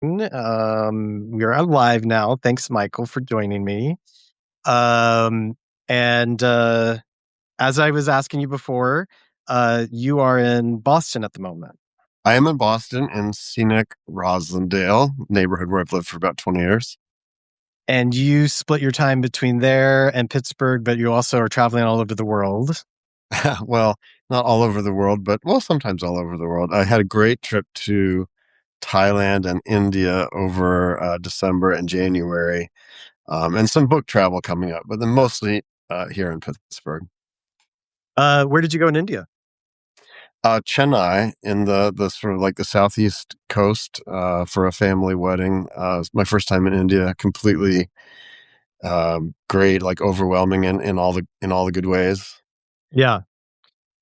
We are live now. Thanks, Michael, for joining me. Um, and as I was asking you before, you are in Boston at the moment, I am in Boston in scenic Roslindale, neighborhood where I've lived for about 20 years. and you split your time between there and Pittsburgh, but you also are traveling all over the world. Well, not all over the world, but sometimes all over the world. I had a great trip to Thailand and India over December and January, and some book travel coming up, but then mostly here in Pittsburgh. Where did you go in India? Chennai in the sort of like the southeast coast for a family wedding. It's my first time in India, completely great, like overwhelming in all the good ways. Yeah.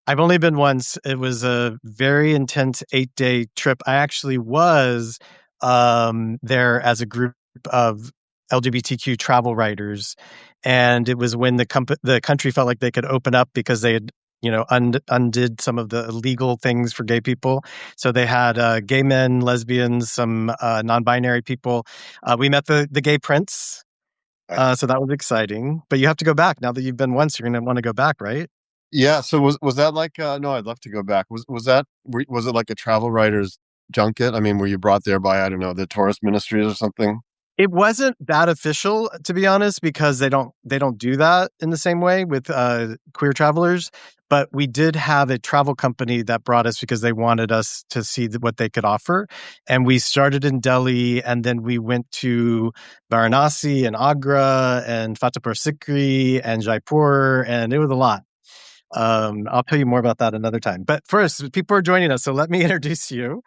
I've only been once. It was a very intense 8-day trip. I actually was there as a group of LGBTQ travel writers, and it was when the country felt like they could open up because they had undid some of the illegal things for gay people. So they had gay men, lesbians, some non-binary people. We met the gay prince, Uh, so that was exciting. But you have to go back now that you've been once. You're going to want to go back, right? yeah. So was that like? No, I'd love to go back. Was it like a travel writer's junket? I mean, were you brought there by, I don't know, the tourist ministries or something? It wasn't that official, to be honest, because they don't do that in the same way with queer travelers. But we did have a travel company that brought us because they wanted us to see what they could offer, and we started in Delhi, and then we went to Varanasi and Agra and Fatehpur Sikri and Jaipur, and it was a lot. I'll tell you more about that another time. But first, people are joining us, so let me introduce you.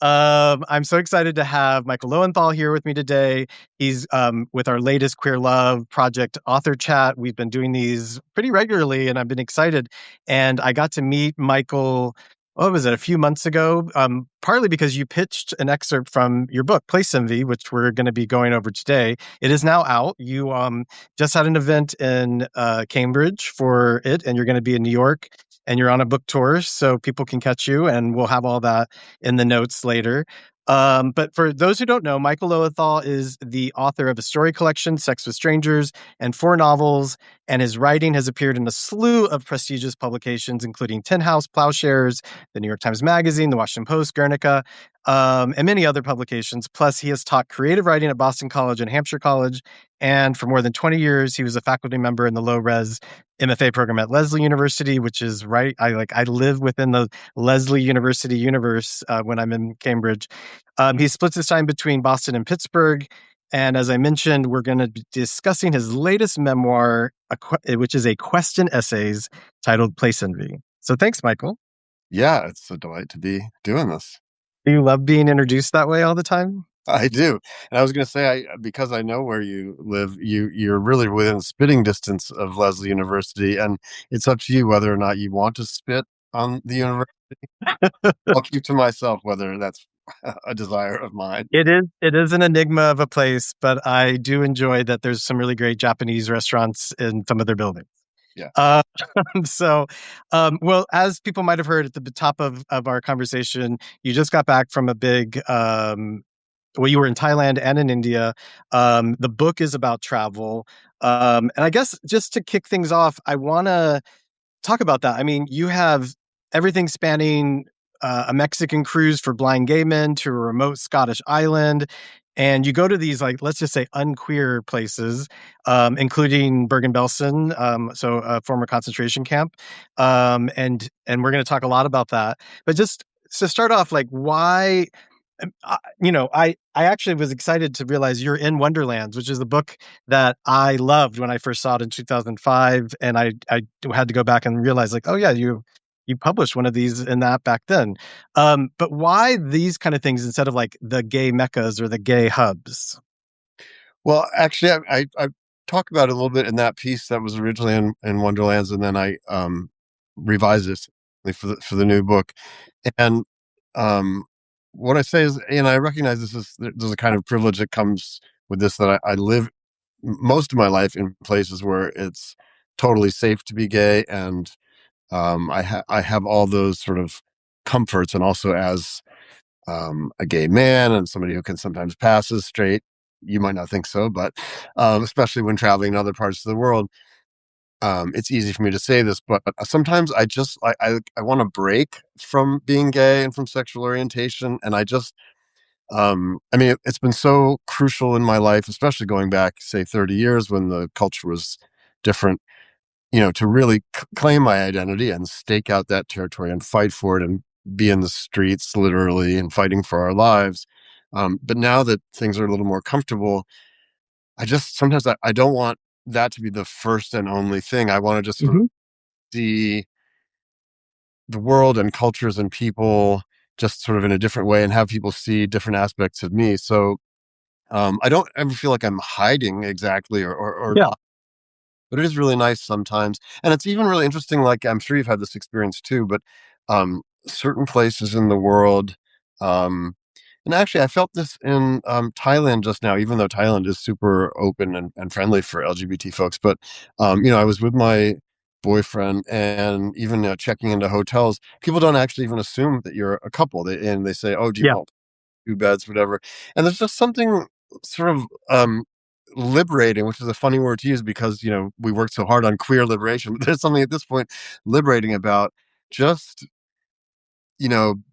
I'm so excited to have Michael Lowenthal here with me today. He's with our latest Queer Love Project author chat. We've been doing these pretty regularly, and I've been excited. And I got to meet Michael. What was it? A few months ago, partly because you pitched an excerpt from your book, Place Envy, which we're going to be going over today. It is now out. You just had an event in Cambridge for it, and you're going to be in New York, and you're on a book tour, so people can catch you, and we'll have all that in the notes later. But for those who don't know, Michael Lowenthal is the author of a story collection, Sex with Strangers, and 4 novels, and his writing has appeared in a slew of prestigious publications, including Tin House, Plowshares, the New York Times Magazine, the Washington Post, Guernica, and many other publications. Plus, he has taught creative writing at Boston College and Hampshire College, and for more than 20 years, he was a faculty member in the low-res MFA program at Lesley University, which is right. I live within the Lesley University universe when I'm in Cambridge. He splits his time between Boston and Pittsburgh. And as I mentioned, we're going to be discussing his latest memoir, which is a question essays titled Place Envy. So thanks, Michael. Yeah, it's a delight to be doing this. Do you love being introduced that way all the time? I do. And I was going to say, because I know where you live, you're really within spitting distance of Lesley University, and it's up to you whether or not you want to spit on the university. I'll keep to myself whether that's a desire of mine. It is an enigma of a place, but I do enjoy that there's some really great Japanese restaurants in some of their buildings. Yeah. Uh, so, well, as people might have heard at the top of our conversation, you just got back from a big, well, you were in Thailand and in India. The book is about travel. And I guess just to kick things off, I want to talk about that. I mean, you have everything spanning a Mexican cruise for blind gay men to a remote Scottish island. And you go to these, like, let's just say unqueer places, including Bergen-Belsen, so a former concentration camp. And we're going to talk a lot about that. But just to start off, like, why I actually was excited to realize you're in Wonderlands, which is a book that I loved when I first saw it in 2005, and I had to go back and realize, like, oh yeah, you published one of these in that back then. But why these kind of things instead of like the gay meccas or the gay hubs? Well, actually, I talk about it a little bit in that piece that was originally in Wonderlands, and then I revised it for the new book. And um, what I say is, and I recognize there's a kind of privilege that comes with this, that I live most of my life in places where it's totally safe to be gay, and I have all those sort of comforts, and also as a gay man and somebody who can sometimes pass as straight. You might not think so, but especially when traveling in other parts of the world, it's easy for me to say this, but sometimes I want to break from being gay and from sexual orientation, and I mean, it's been so crucial in my life, especially going back, say, 30 years when the culture was different, to really claim my identity and stake out that territory and fight for it and be in the streets literally and fighting for our lives. But now that things are a little more comfortable, I just sometimes I don't want that to be the first and only thing. I want to just sort of Hmm. see the world and cultures and people just sort of in a different way and have people see different aspects of me. So I don't ever feel like I'm hiding exactly or Yeah. but it is really nice sometimes. And it's even really interesting. Like, I'm sure you've had this experience too, but certain places in the world, um, and actually, I felt this in Thailand just now, even though Thailand is super open and friendly for LGBT folks. But, I was with my boyfriend and even checking into hotels, people don't actually even assume that you're a couple. And they say, oh, do you Yeah. want two beds, whatever. And there's just something sort of liberating, which is a funny word to use because we worked so hard on queer liberation, but there's something at this point liberating about just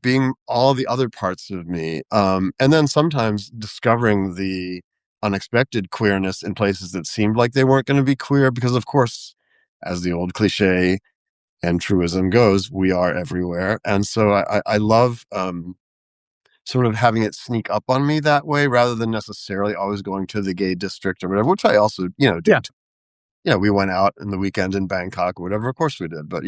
being all the other parts of me, and then sometimes discovering the unexpected queerness in places that seemed like they weren't going to be queer because, of course, as the old cliche and truism goes, we are everywhere. And so I love sort of having it sneak up on me that way rather than necessarily always going to the gay district or whatever, which I also, do. Yeah. We went out in the weekend in Bangkok or whatever. Of course we did. But,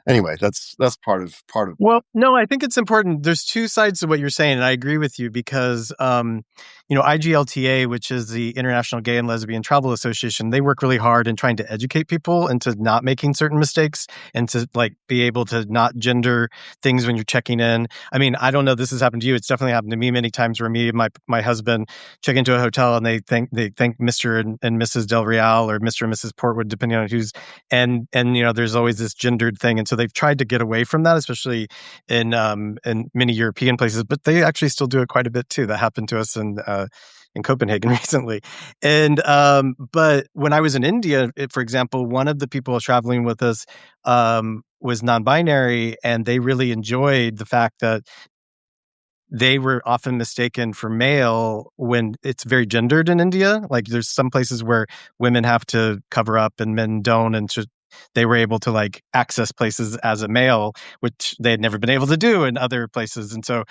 anyway, that's part of Well, no, I think it's important. There's two sides to what you're saying, and I agree with you because, IGLTA, which is the International Gay and Lesbian Travel Association, they work really hard in trying to educate people into not making certain mistakes and to like be able to not gender things when you're checking in. I mean, I don't know if this has happened to you. It's definitely happened to me many times where me and my husband check into a hotel and they think Mr. and Mrs. Del Real or Mr. and Mrs. Portwood, depending on who's and there's always this gendered thing, and so they've tried to get away from that, especially in many European places, but they actually still do it quite a bit too. That happened to us in Copenhagen recently. And but when I was in India, for example, one of the people traveling with us was non-binary, and they really enjoyed the fact that they were often mistaken for male when it's very gendered in India. Like there's some places where women have to cover up and men don't, and they were able to like access places as a male, which they had never been able to do in other places. And so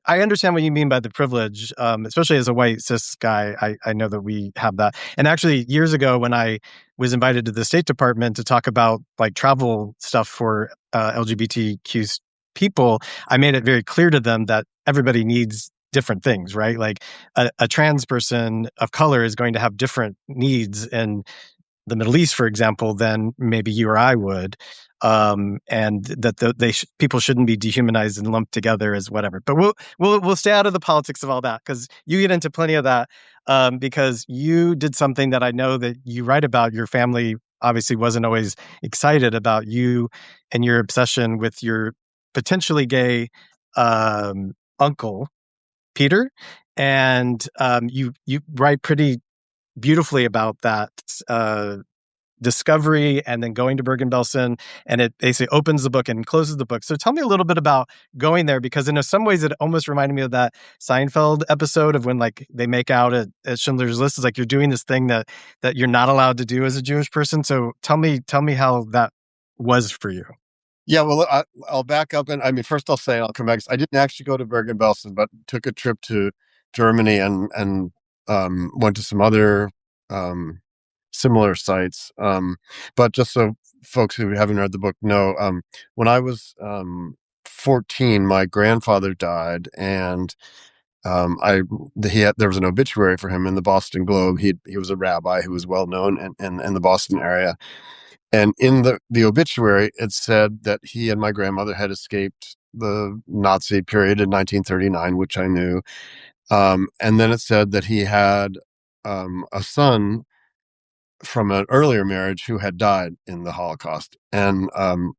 I understand what you mean by the privilege, especially as a white cis guy. I know that we have that. And actually, years ago, when I was invited to the State Department to talk about like travel stuff for LGBTQ people, I made it very clear to them that everybody needs different things, right? Like a trans person of color is going to have different needs in the Middle East, for example, than maybe you or I would. And that people shouldn't be dehumanized and lumped together as whatever. But we'll stay out of the politics of all that because you get into plenty of that because you did something that I know that you write about. Your family obviously wasn't always excited about you and your obsession with your potentially gay uncle Peter, and you write pretty beautifully about that discovery and then going to Bergen-Belsen, and it basically opens the book and closes the book. So tell me a little bit about going there, because in some ways it almost reminded me of that Seinfeld episode of when like they make out at Schindler's List. It's like you're doing this thing that you're not allowed to do as a Jewish person. So tell me how that was for you. Yeah, well, I'll back up, and I mean, first I'll say I'll come back. I didn't actually go to Bergen-Belsen, but took a trip to Germany and went to some other um, similar sites. But just so folks who haven't read the book know, when I was 14, my grandfather died, and I there was an obituary for him in the Boston Globe. He was a rabbi who was well known in the Boston area. And in the obituary, it said that he and my grandmother had escaped the Nazi period in 1939, which I knew. And then it said that he had a son from an earlier marriage who had died in the Holocaust. And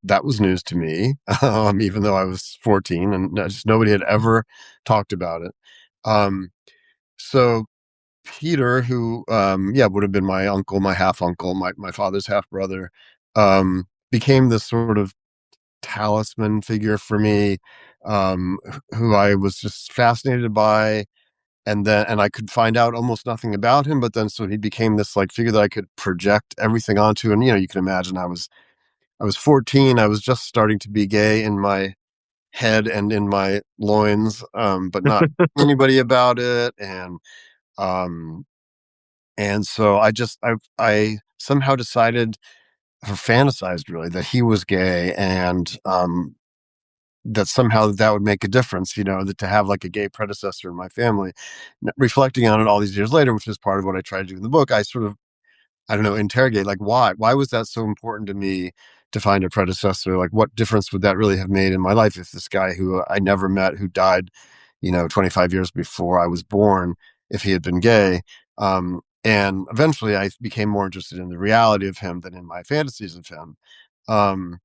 that was news to me, even though I was 14 and just nobody had ever talked about it. Um, so Peter, who, yeah, would have been my uncle, my half uncle, my father's half brother, became this sort of talisman figure for me, who I was just fascinated by. And I could find out almost nothing about him, but then so he became this like figure that I could project everything onto. And you can imagine I was 14. I was just starting to be gay in my head and in my loins, but not anybody about it. Um, and so I somehow decided or fantasized really that he was gay, and that somehow that would make a difference, that to have like a gay predecessor in my family. Reflecting on it all these years later, which is part of what I try to do in the book, I sort of, I don't know, interrogate like why was that so important to me to find a predecessor? Like what difference would that really have made in my life if this guy who I never met, who died, 25 years before I was born, if he had been gay? And eventually I became more interested in the reality of him than in my fantasies of him. Um,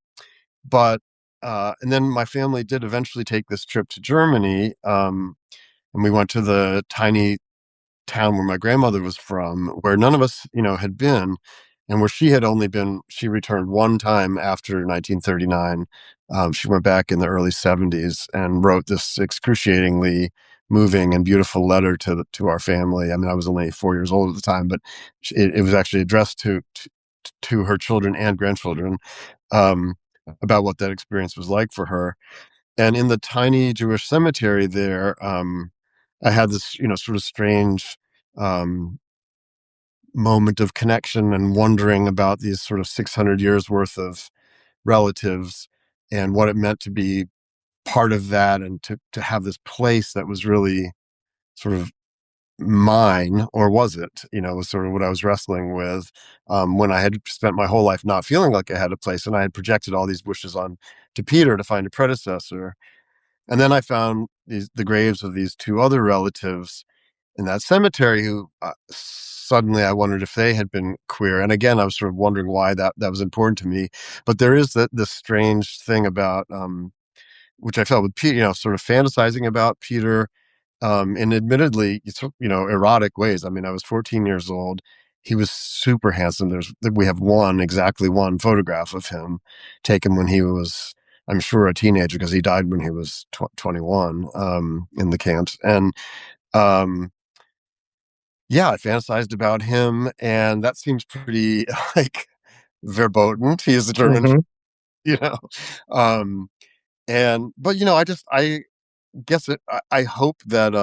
but and then my family did eventually take this trip to Germany, and we went to the tiny town where my grandmother was from, where none of us, had been, and where she had only been. She returned one time after 1939. She went back in the early 70s and wrote this excruciatingly moving and beautiful letter to our family. I mean, I was only 4 years old at the time, but it was actually addressed to her children and grandchildren, um, about what that experience was like for her. And in the tiny Jewish cemetery there, I had this, sort of strange um, moment of connection and wondering about these sort of 600 years worth of relatives and what it meant to be part of that, and to have this place that was really sort of mine, or was it, was sort of what I was wrestling with, when I had spent my whole life not feeling like I had a place, and I had projected all these wishes on to Peter to find a predecessor. And then I found the graves of these two other relatives in that cemetery who, suddenly I wondered if they had been queer. And again, I was sort of wondering why that was important to me. But there is this strange thing about, which I felt with Peter, sort of fantasizing about Peter, in admittedly, erotic ways. I mean, I was 14 years old. He was super handsome. We have exactly one photograph of him taken when he was, I'm sure, a teenager, because he died when he was 21, in the camps. And, um, yeah, I fantasized about him, and that seems pretty like verboten to use the German, Hmm. you know. Um, but I guess I hope that,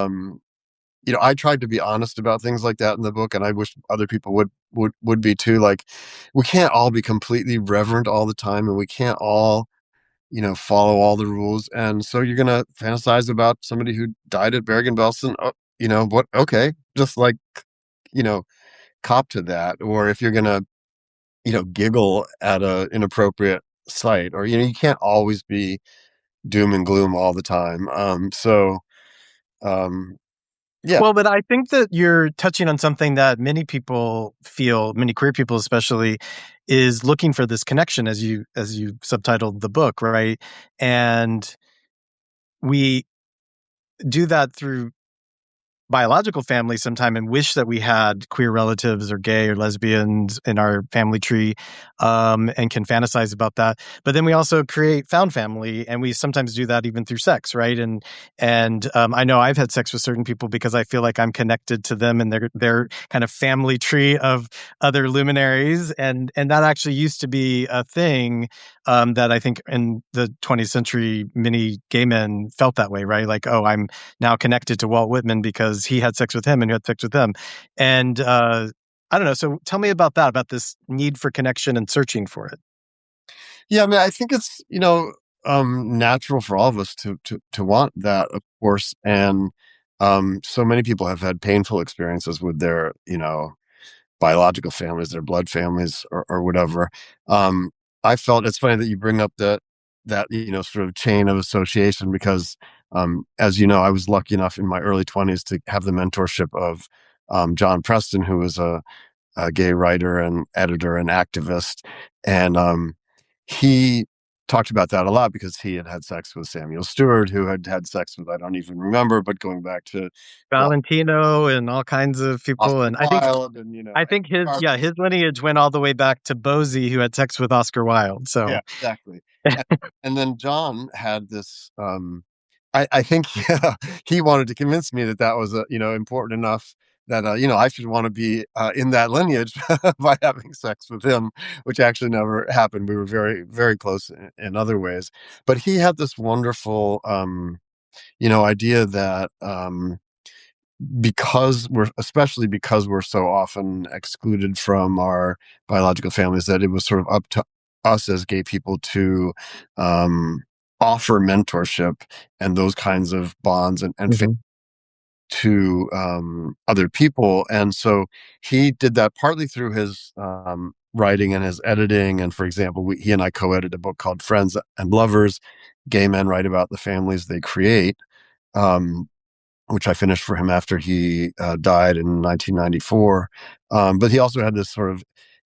I tried to be honest about things like that in the book, and I wish other people would be too. Like, we can't all be completely reverent all the time, and we can't all, follow all the rules. And so you're gonna fantasize about somebody who died at Bergen-Belsen. Oh, what? Okay, just like, you know, cop to that. Or if you're gonna, giggle at a inappropriate sight, or you can't always be doom and gloom all the time. Um, yeah. Well, but I think that you're touching on something that many people feel, many queer people especially, is looking for this connection, as you subtitled the book, right? And we do that through biological family sometime and wish that we had queer relatives or gay or lesbians in our family tree, and can fantasize about that. But then we also create found family, and we sometimes do that even through sex, right? And I know I've had sex with certain people because I feel like I'm connected to them and their kind of family tree of other luminaries, and that actually used to be a thing, that I think in the 20th century many gay men felt that way, right? Like, oh, I'm now connected to Walt Whitman because he had sex with him and you had sex with him. And I don't know. So tell me about that, about this need for connection and searching for it. Yeah, I mean, I think it's, natural for all of us to want that, of course. And so many people have had painful experiences with their, biological families, their blood families, or whatever. Um, I felt it's funny that you bring up that sort of chain of association, because, as you know, I was lucky enough in my early 20s to have the mentorship of, John Preston, who was a gay writer and editor and activist, and he talked about that a lot because he had had sex with Samuel Stewart, who had had sex with I don't even remember, but going back to Valentino and all kinds of people. Oscar And Wilde and I think Garvey. his lineage went all the way back to Bosie, who had sex with Oscar Wilde. So Yeah, exactly. And, and then John had this. I think yeah, he wanted to convince me that that was important enough that I should want to be in that lineage by having sex with him, which actually never happened. We were very very close in other ways, but he had this wonderful idea that especially because we're so often excluded from our biological families, that it was sort of up to us as gay people to um, offer mentorship and those kinds of bonds and Mhm. to other people. And so he did that partly through his writing and his editing. And for example, he and I co-edited a book called Friends and Lovers: Gay Men Write About the Families They Create. Um, which I finished for him after he died in 1994. But he also had this sort of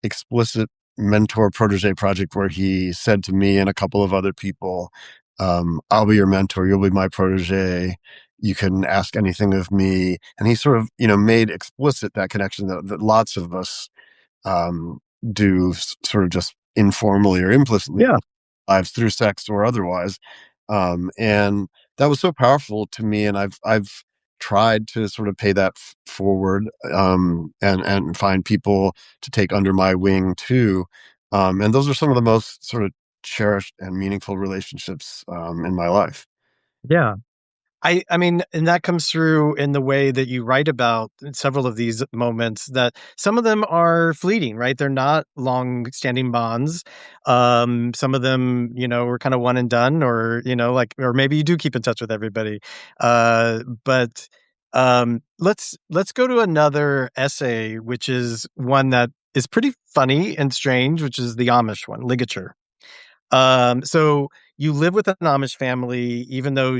explicit mentor protege project where he said to me and a couple of other people, I'll be your mentor, you'll be my protege, you can ask anything of me. And he sort of, made explicit that connection that lots of us do sort of just informally or implicitly in Yeah. lives through sex or otherwise. And that was so powerful to me. And I've tried to sort of pay that forward, and find people to take under my wing too. And those are some of the most sort of cherished and meaningful relationships in my life. Yeah. I mean, and that comes through in the way that you write about several of these moments, that some of them are fleeting, right? They're not long-standing bonds. Some of them, were kind of one and done, or, like, or maybe you do keep in touch with everybody. But let's go to another essay, which is one that is pretty funny and strange, which is the Amish one, Ligature. So you live with an Amish family, even though,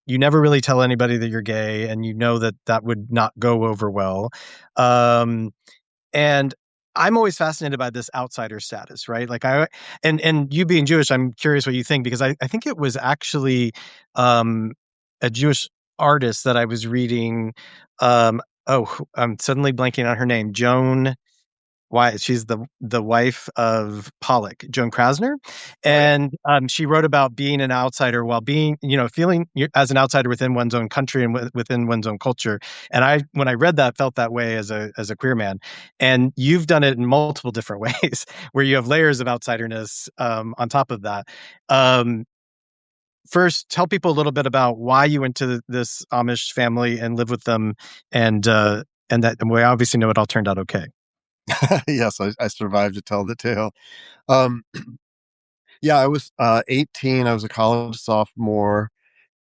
you never really tell anybody that you're gay, and you know that that would not go over well. Um, and I'm always fascinated by this outsider status, right? Like and you being Jewish, I'm curious what you think, because I think it was actually um, a Jewish artist that I was reading. I'm suddenly blanking on her name, Joan. Why she's the wife of Pollock, Joan Krasner, Oh yeah. and she wrote about being an outsider while being, feeling as an outsider within one's own country and within one's own culture. And when I read that, felt that way as a queer man. And you've done it in multiple different ways, where you have layers of outsiderness on top of that. Um, First, tell people a little bit about why you went to this Amish family and lived with them, and we obviously know it all turned out okay. Yes, I survived to tell the tale. Um, yeah, I was 18. I was a college sophomore,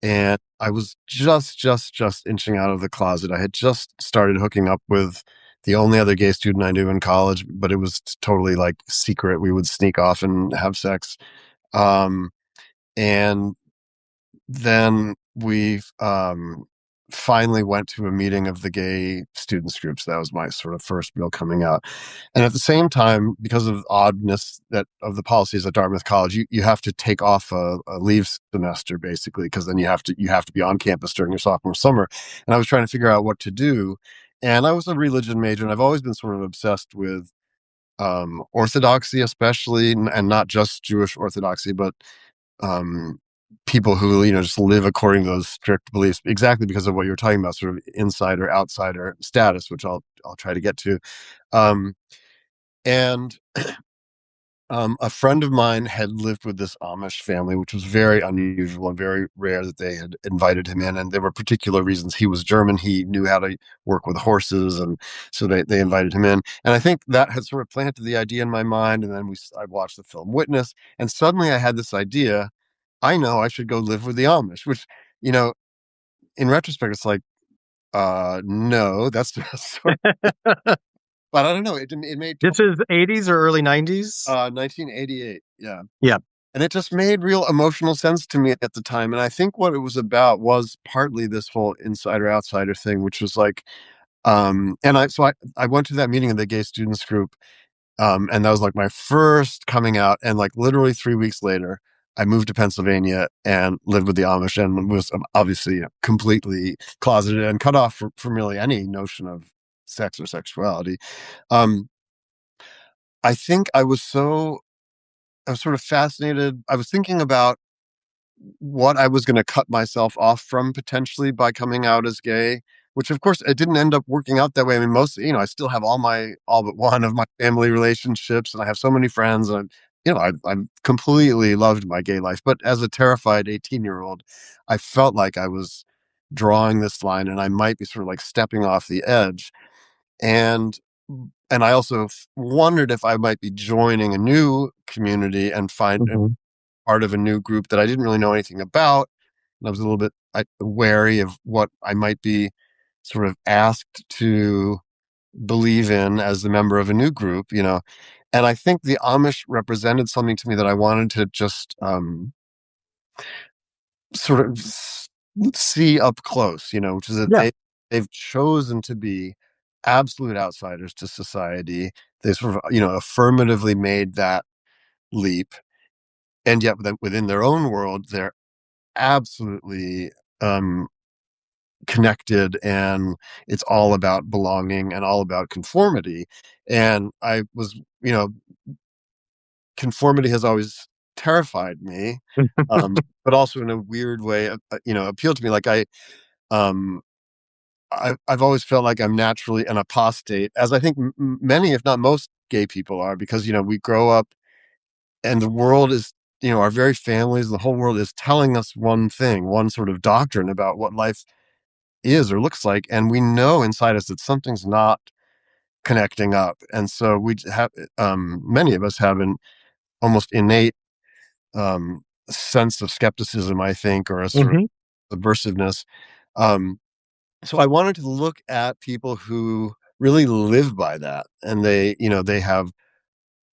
and I was just inching out of the closet. I had just started hooking up with the only other gay student I knew in college, but it was totally like secret. We would sneak off and have sex. Um, and then we finally went to a meeting of the gay students groups. That was my sort of first real coming out. And at the same time, because of oddness that of the policies at Dartmouth College, you have to take off a leave semester basically, because then you have to be on campus during your sophomore summer. And I was trying to figure out what to do. And I was a religion major, and I've always been sort of obsessed with orthodoxy, especially, and not just Jewish orthodoxy, but um, people who just live according to those strict beliefs, exactly because of what you're talking about, sort of insider outsider status, which I'll try to get to. Um, and a friend of mine had lived with this Amish family, which was very unusual and very rare that they had invited him in. And there were particular reasons. He was German. He knew how to work with horses. And so they invited him in. And I think that had sort of planted the idea in my mind. And then I watched the film Witness. And suddenly I had this idea. I know I should go live with the Amish, which, you know, in retrospect, it's like, no, that's sort of, but I don't know. It made This is 80s or early 90s? 1988. Yeah. Yeah. And it just made real emotional sense to me at the time. And I think what it was about was partly this whole insider outsider thing, which was like, I went to that meeting of the gay students group, and that was like my first coming out. And like literally 3 weeks later, I moved to Pennsylvania and lived with the Amish and was obviously, completely closeted and cut off from really any notion of sex or sexuality. Um, I think I was sort of fascinated. I was thinking about what I was going to cut myself off from potentially by coming out as gay, which of course it didn't end up working out that way. I mean, mostly, I still have all but one of my family relationships, and I have so many friends, and I've completely loved my gay life. But as a terrified 18-year-old, I felt like I was drawing this line, and I might be sort of like stepping off the edge. And and I also wondered if I might be joining a new community and find Mhm. part of a new group that I didn't really know anything about. And I was a little bit wary of what I might be sort of asked to believe in as a member of a new group. And I think the Amish represented something to me that I wanted to just sort of see up close, which is that Yeah. they've chosen to be absolute outsiders to society. They sort of, affirmatively made that leap, and yet within their own world, they're absolutely um, connected, and it's all about belonging and all about conformity. And conformity has always terrified me, but also in a weird way, appealed to me. Like um, I've always felt like I'm naturally an apostate, as I think many, if not most, gay people are, because we grow up and the world is, our very families, the whole world is telling us one thing, one sort of doctrine about what life is or looks like, and we know inside us that something's not connecting up. And so we have, many of us have an almost innate sense of skepticism, I think, or a sort Mhm. of subversiveness. um, so I wanted to look at people who really live by that, and they have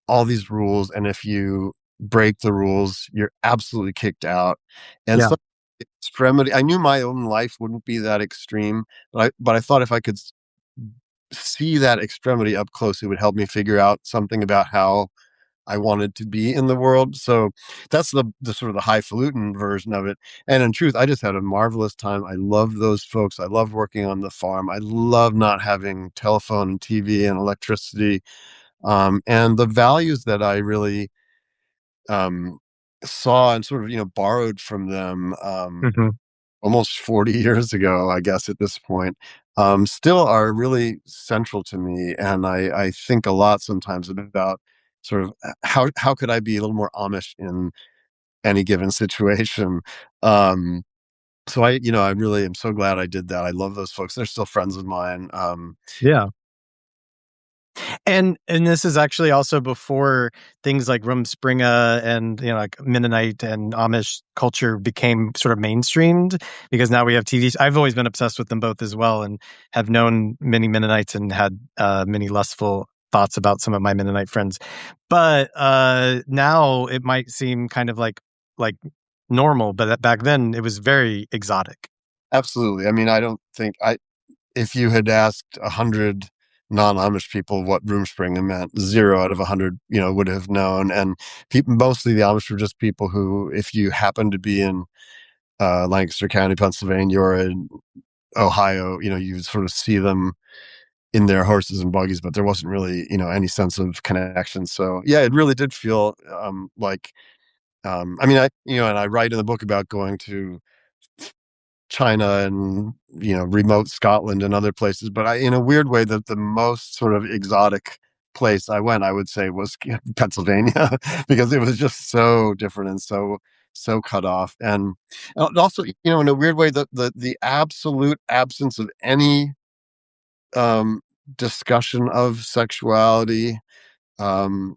all these rules, and if you break the rules, you're absolutely kicked out. And Yeah. so extremity, I knew my own life wouldn't be that extreme, but I thought if I could see that extremity up close, it would help me figure out something about how I wanted to be in the world. So that's the sort of the highfalutin version of it. And in truth, I just had a marvelous time. I loved those folks. I loved working on the farm. I love not having telephone and TV and electricity. And the values that I really um, saw and sort of, borrowed from them Mhm. almost 40 years ago, I guess, at this point, still are really central to me. And I think a lot sometimes about sort of how could I be a little more Amish in any given situation. Um, so I really am so glad I did that. I love those folks. They're still friends of mine. Yeah. And this is actually also before things like Rumspringa and like Mennonite and Amish culture became sort of mainstreamed, because now we have TVs. I've always been obsessed with them both as well, and have known many Mennonites and had many lustful thoughts about some of my Mennonite friends. But now it might seem kind of like normal, but back then it was very exotic. Absolutely. I mean, I don't think if you had asked 100 non-Amish people what Roomspringa meant, 0 out of 100, would have known. And mostly the Amish were just people who, if you happen to be in Lancaster County, Pennsylvania, or in Ohio, you sort of see them in their horses and buggies, but there wasn't really, any sense of connection. So yeah, it really did feel like, I mean, and I write in the book about going to China and remote Scotland and other places. But in a weird way, the most sort of exotic place I went, I would say, was Pennsylvania, because it was just so different and so cut off. And also, in a weird way, the absolute absence of any um, discussion of sexuality um,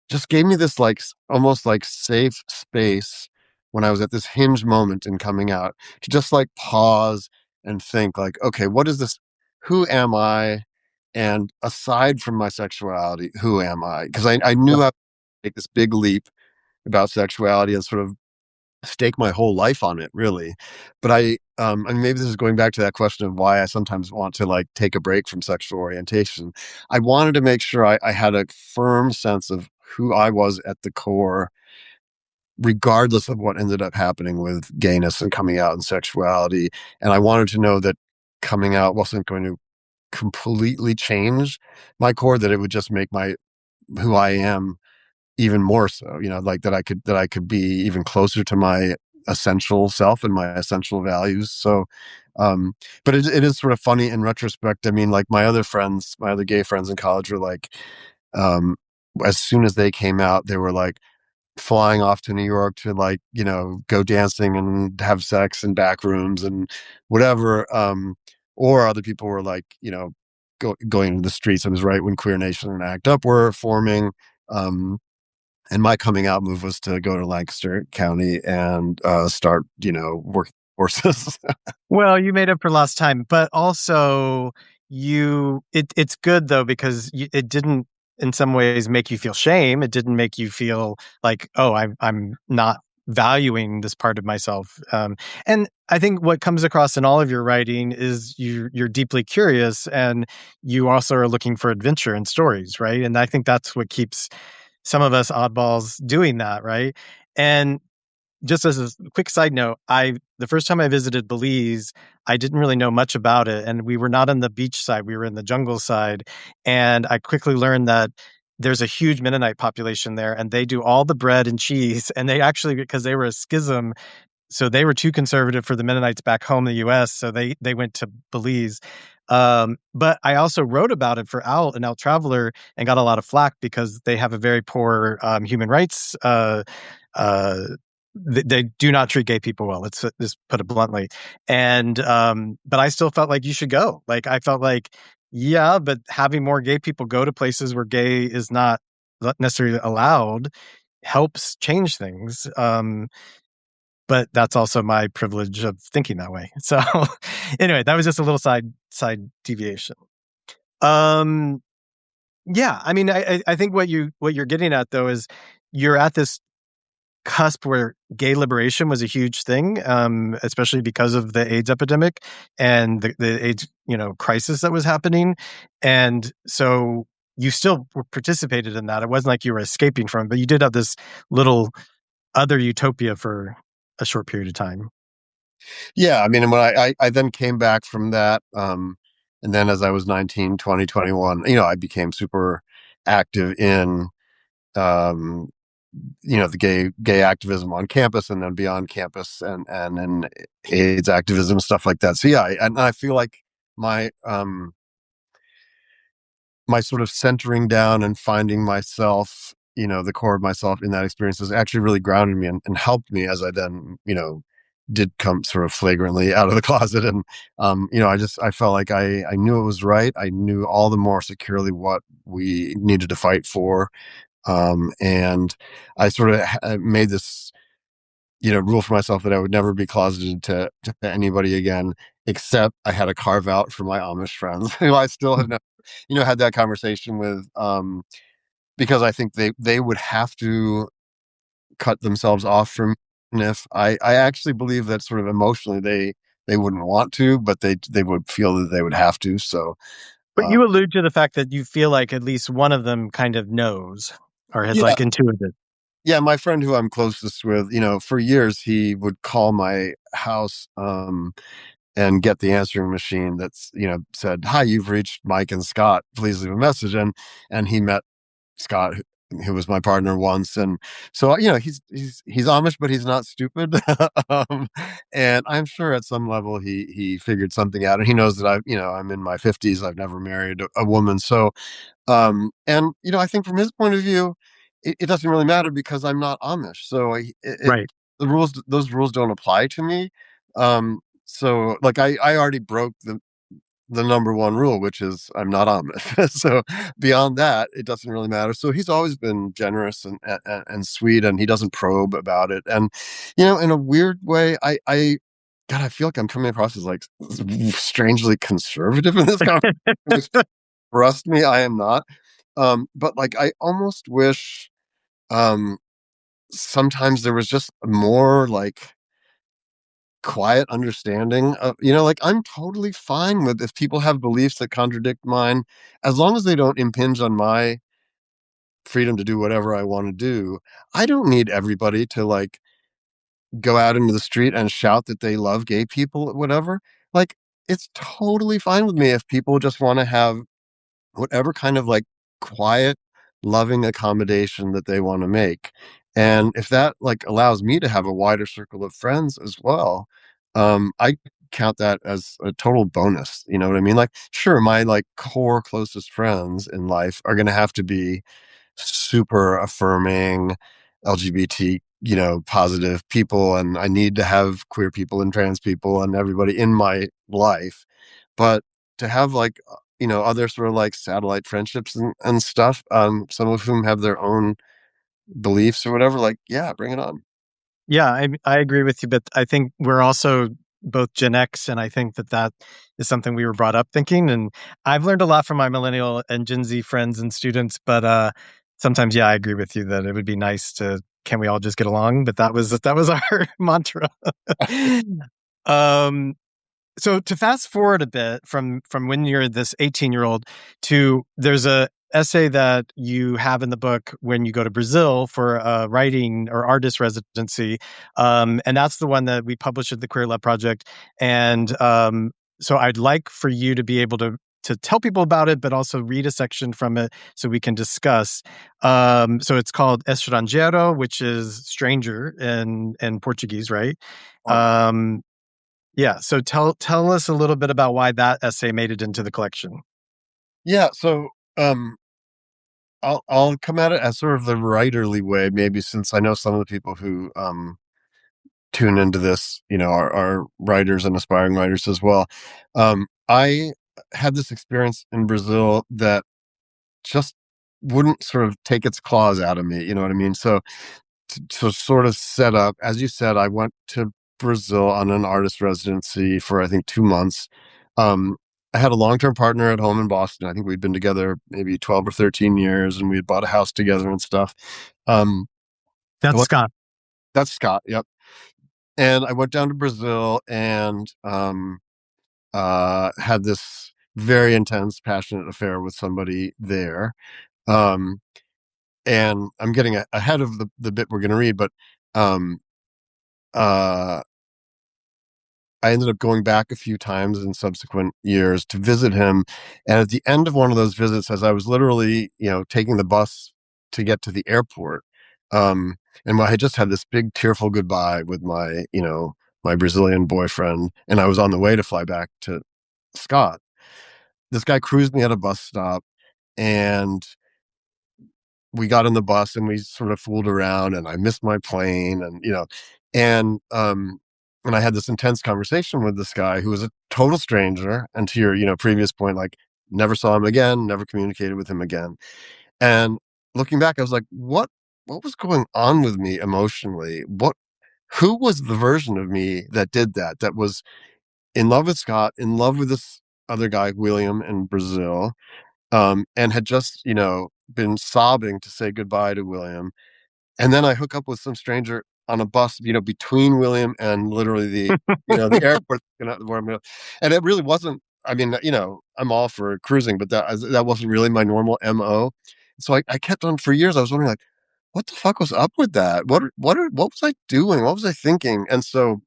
just gave me this like almost like safe space when I was at this hinge moment in coming out, to just like pause and think like, okay, what is this? Who am I? And aside from my sexuality, who am I? Because I Yeah. knew I would take this big leap about sexuality and sort of stake my whole life on it, really. But I mean, maybe this is going back to that question of why I sometimes want to like take a break from sexual orientation. I wanted to make sure I had a firm sense of who I was at the core, regardless of what ended up happening with gayness and coming out and sexuality. And I wanted to know that coming out wasn't going to completely change my core, that it would just make my who I am even more so, like that I could be even closer to my essential self and my essential values. So, but it is sort of funny in retrospect. I mean, like my other gay friends in college were like, um, as soon as they came out, they were like flying off to New York to like, go dancing and have sex in back rooms and whatever. Or other people were like, going into the streets. It was right when Queer Nation and Act Up were forming. Um, and my coming out move was to go to Lancaster County and start, working horses. Well, you made up for lost time, but also it's good though because it didn't in some ways make you feel shame. It didn't make you feel like, oh, I'm not valuing this part of myself. And I think what comes across in all of your writing is you're deeply curious, and you also are looking for adventure and stories, right? And I think that's what keeps some of us oddballs doing that, right? And just as a quick side note, the first time I visited Belize, I didn't really know much about it, and we were not on the beach side; we were in the jungle side. And I quickly learned that there's a huge Mennonite population there, and they do all the bread and cheese. And they actually, because they were a schism, so they were too conservative for the Mennonites back home in the U.S., so they went to Belize. But I also wrote about it for an Out Traveler, and got a lot of flack because they have a very poor human rights. Uh, they do not treat gay people well. Let's just put it bluntly. And but I still felt like you should go. Like I felt like, yeah, but having more gay people go to places where gay is not necessarily allowed helps change things. But that's also my privilege of thinking that way. So anyway, that was just a little side deviation. Um, yeah, I mean, I think what you're getting at though is you're at this cusp where gay liberation was a huge thing, especially because of the AIDS epidemic and the AIDS, crisis that was happening. And so you still participated in that. It wasn't like you were escaping from it, but you did have this little other utopia for a short period of time. Yeah, I mean, and when I then came back from that, and then as I was 19, 20, 21, I became super active in, um, the gay activism on campus and then beyond campus and then AIDS activism, stuff like that. So yeah, and I feel like my, my sort of centering down and finding myself, the core of myself in that experience has actually really grounded me and helped me as I then, did come sort of flagrantly out of the closet. And, I felt like I knew it was right. I knew all the more securely what we needed to fight for. And I sort of made this, rule for myself that I would never be closeted to anybody again, except I had to carve out for my Amish friends who I still have never, had that conversation with, because I think they would have to cut themselves off from me. And if I actually believe that sort of emotionally they wouldn't want to, but they would feel that they would have to. So, But uh, you allude to the fact that you feel like at least one of them kind of knows or has yeah, like intuited. yeah, my friend who I'm closest with, for years he would call my house, and get the answering machine that's, said, "Hi, you've reached Mike and Scott. Please leave a message." And he met Scott, who was my partner once, and so he's Amish, but he's not stupid. And I'm sure at some level he figured something out, and he knows that I'm in my 50s. I've never married a woman, so and I think from his point of view, it doesn't really matter because I'm not Amish, so Right. those rules don't apply to me. So like I already broke the number one rule, which is I'm not Amish. So beyond that, it doesn't really matter. So he's always been generous and sweet, and he doesn't probe about it. And in a weird way, God, I feel like I'm coming across as like strangely conservative in this conversation. Which, trust me, I am not. But like I almost wish, um, sometimes there was just more like quiet understanding of, like I'm totally fine with if people have beliefs that contradict mine, as long as they don't impinge on my freedom to do whatever I want to do. I don't need everybody to like go out into the street and shout that they love gay people, whatever. Like, it's totally fine with me if people just want to have whatever kind of like quiet, loving accommodation that they want to make. And if that like allows me to have a wider circle of friends as well, I count that as a total bonus. You know what I mean? Like, sure, my like core closest friends in life are going to have to be super affirming LGBT, positive people. And I need to have queer people and trans people and everybody in my life. But to have like, other sort of like satellite friendships and stuff, some of whom have their own beliefs or whatever, like, yeah, bring it on. Yeah, I agree with you, but I think we're also both Gen X, and I think that that is something we were brought up thinking. And I've learned a lot from my millennial and Gen Z friends and students, but sometimes, yeah, I agree with you that it would be nice to can we all just get along? But that was our mantra. um, so to fast forward a bit from when you're this 18-year-old to there's a essay that you have in the book when you go to Brazil for a writing or artist residency, and that's the one that we published at the Queer Love Project. And so I'd like for you to be able to tell people about it, but also read a section from it so we can discuss. So it's called Estrangeiro, which is stranger in Portuguese, right? Wow. Um, yeah. So tell us a little bit about why that essay made it into the collection. Yeah. So, I'll come at it as sort of the writerly way, maybe, since I know some of the people who tune into this, are writers and aspiring writers as well. I had this experience in Brazil that just wouldn't sort of take its claws out of me. You know what I mean? So to sort of set up, as you said, I went to Brazil on an artist residency for I think 2 months. Um, I had a long-term partner at home in Boston. I think we'd been together maybe 12 or 13 years, and we had bought a house together and stuff. Um, I That's went, Scott. that's Scott. Yep. And I went down to Brazil and had this very intense, passionate affair with somebody there. Um, and I'm getting ahead of the bit we're going to read, but um, uh, I ended up going back a few times in subsequent years to visit him. And at the end of one of those visits, as I was literally, taking the bus to get to the airport, um, and I had just had this big tearful goodbye with my Brazilian boyfriend, and I was on the way to fly back to Scott. This guy cruised me at a bus stop, and we got in the bus and we sort of fooled around, and I missed my plane, and and I had this intense conversation with this guy who was a total stranger, and to your previous point, like, never saw him again, never communicated with him again. And looking back, I was like, what was going on with me emotionally? Who was the version of me that did that, that was in love with Scott, in love with this other guy, William, in Brazil, and had just, been sobbing to say goodbye to William. And then I hook up with some stranger on a bus, between William and literally the airport, where I'm going. And it really wasn't, I mean, I'm all for cruising, but that wasn't really my normal MO. So I kept on for years. I was wondering, like, what the fuck was up with that? What was I doing? What was I thinking? And so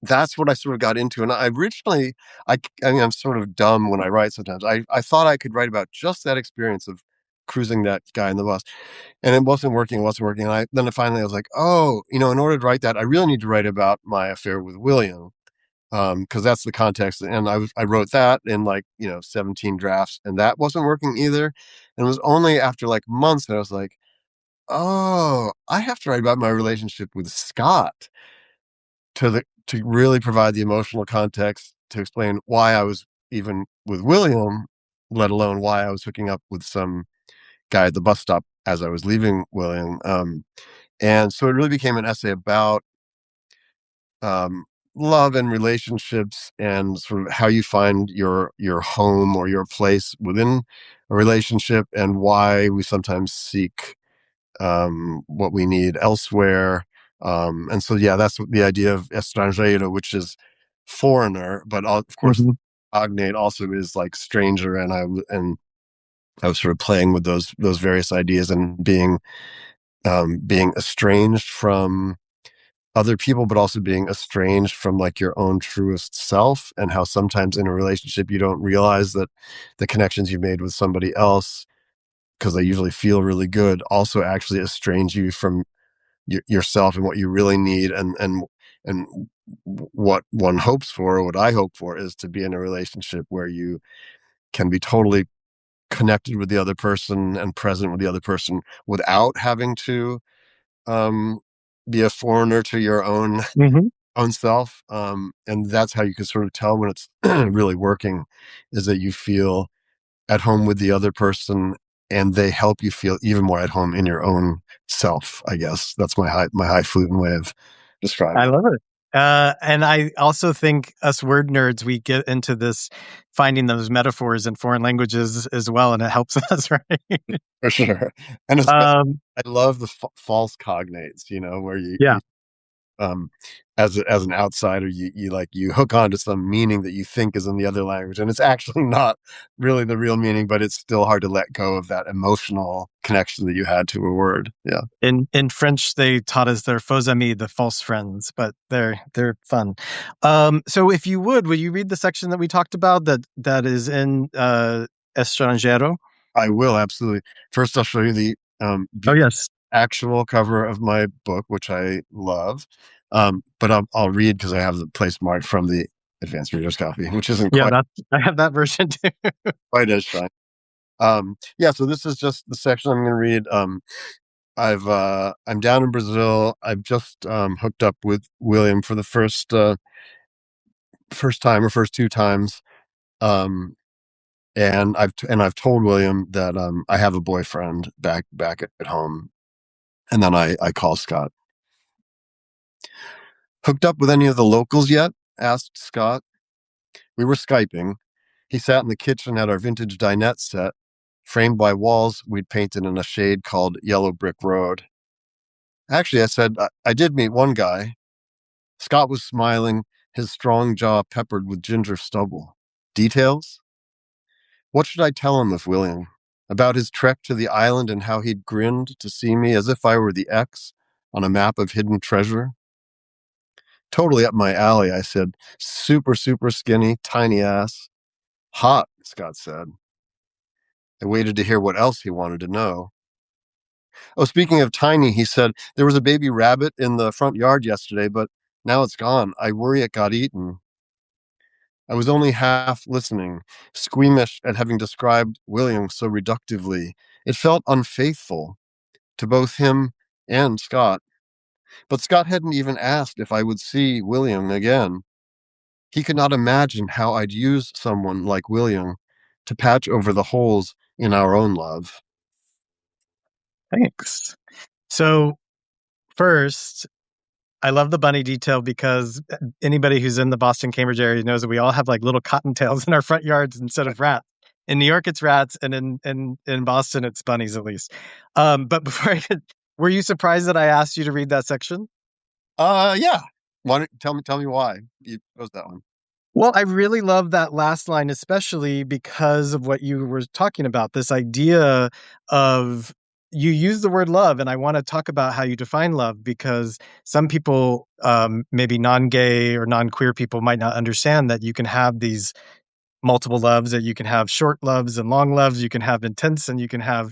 that's what I sort of got into. And I originally, I mean, I'm sort of dumb when I write sometimes. I thought I could write about just that experience of cruising that guy in the bus, and it wasn't working. And finally I was like, oh, in order to write that, I really need to write about my affair with William. Because that's the context. And I wrote that in like, 17 drafts, and that wasn't working either. And it was only after like months that I was like, oh, I have to write about my relationship with Scott to really provide the emotional context to explain why I was even with William, let alone why I was hooking up with some guy at the bus stop as I was leaving William. And so it really became an essay about um, love and relationships, and sort of how you find your home or your place within a relationship, and why we sometimes seek what we need elsewhere. And so, yeah, that's the idea of estrangeiro, which is foreigner, but of course, Mhm. cognate also is like stranger. And I was sort of playing with those various ideas and being estranged from other people, but also being estranged from like your own truest self, and how sometimes in a relationship you don't realize that the connections you made with somebody else, because they usually feel really good, also actually estrange you from yourself and what you really need. And what one hopes for, or what I hope for, is to be in a relationship where you can be totally connected with the other person and present with the other person without having to um, be a foreigner to your Mhm. own self. And that's how you can sort of tell when it's really working, is that you feel at home with the other person and they help you feel even more at home in your own self. I guess that's my highfalutin way of I describing it. love it. And I also think us word nerds, we get into this finding those metaphors in foreign languages as well, and it helps us, right? For sure. And especially, Um, I love the false cognates, where yeah. um, as an outsider, you hook on to some meaning that you think is in the other language, and it's actually not really the real meaning, but it's still hard to let go of that emotional connection that you had to a word. Yeah, In French, they taught us they're faux amis, the false friends, but they're fun. So if you would you read the section that we talked about that is in Estrangero? I will absolutely. First, I'll show you the Oh beautiful yes, actual cover of my book, which I love. But I'll read because I have the place marked from the advanced reader's copy, which isn't yeah, quite that I have that version too. as shiny. Yeah, so this is just the section I'm going to read. I'm down in Brazil. I've just hooked up with William for the first time, or first two times. Um, and I've told William that I have a boyfriend back at home. And then I call Scott. Hooked up with any of the locals yet? Asked Scott. We were Skyping. He sat in the kitchen at our vintage dinette set, framed by walls we'd painted in a shade called Yellow Brick Road. Actually, I said, I did meet one guy. Scott was smiling, his strong jaw peppered with ginger stubble. Details? What should I tell him of William? About his trek to the island and how he'd grinned to see me as if I were the X on a map of hidden treasure? Totally up my alley, I said. Super, super skinny, tiny ass. Hot, Scott said. I waited to hear what else he wanted to know. Oh, speaking of tiny, he said, there was a baby rabbit in the front yard yesterday, but now it's gone. I worry it got eaten. I was only half listening, squeamish at having described William so reductively. It felt unfaithful to both him and Scott. But Scott hadn't even asked if I would see William again. He could not imagine how I'd use someone like William to patch over the holes in our own love. Thanks. So first, I love the bunny detail because anybody who's in the Boston, Cambridge area knows that we all have like little cottontails in our front yards instead of rats. In New York, it's rats, and in Boston, it's bunnies at least. But before were you surprised that I asked you to read that section? Yeah. Why don't tell me why you chose that one? Well, I really love that last line, especially because of what you were talking about. This idea of you use the word love, and I want to talk about how you define love because some people, maybe non-gay or non-queer people, might not understand that you can have these multiple loves, that you can have short loves and long loves, you can have intense and you can have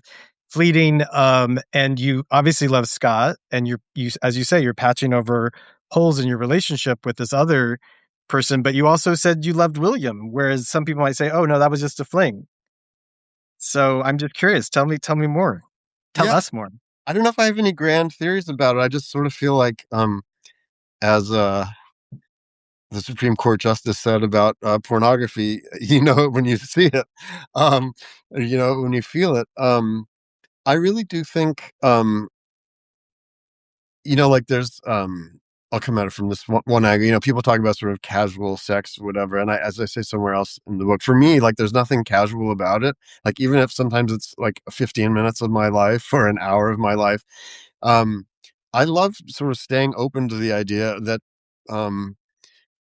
fleeting. And you obviously love Scott, and you as you say, you're patching over holes in your relationship with this other person, but you also said you loved William, whereas some people might say, "Oh no, that was just a fling." So I'm just curious. Tell me more. Tell Yeah, us more. I don't know if I have any grand theories about it. I just sort of feel like, as the Supreme Court justice said about pornography, you know it when you see it, um, you know it when you feel it. I really do think, like there's I'll come at it from this one angle. You know, people talk about sort of casual sex, or whatever, and as I say somewhere else in the book, for me, like, there's nothing casual about it. Like, even if sometimes it's like 15 minutes of my life or an hour of my life, um, I love sort of staying open to the idea that um,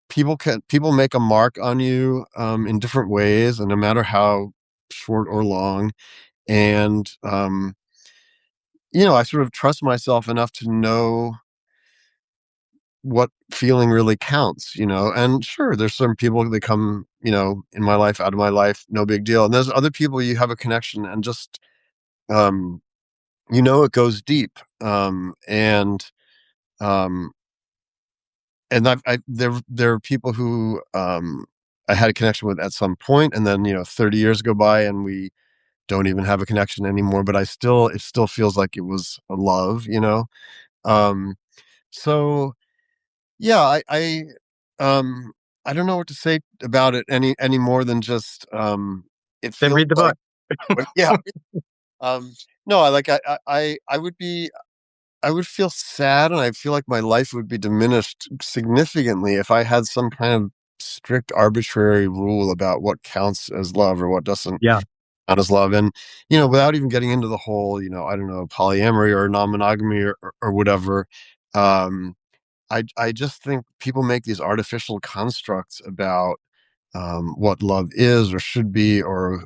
people make a mark on you in different ways, and no matter how short or long. And I sort of trust myself enough to know what feeling really counts, and sure, there's some people that come, in my life, out of my life, no big deal. And there's other people you have a connection and just, um, it goes deep. Um, and there are people who, I had a connection with at some point, and then, 30 years go by and we don't even have a connection anymore, but it still feels like it was a love. Um, so, yeah, um, I don't know what to say about it any more than just, it Then feels read the like, book. yeah, um, no, I would feel sad, and I feel like my life would be diminished significantly if I had some kind of strict arbitrary rule about what counts as love or what doesn't Yeah. count as love. And, without even getting into the whole, I don't know, polyamory or non-monogamy or whatever. Um, I just think people make these artificial constructs about what love is or should be, or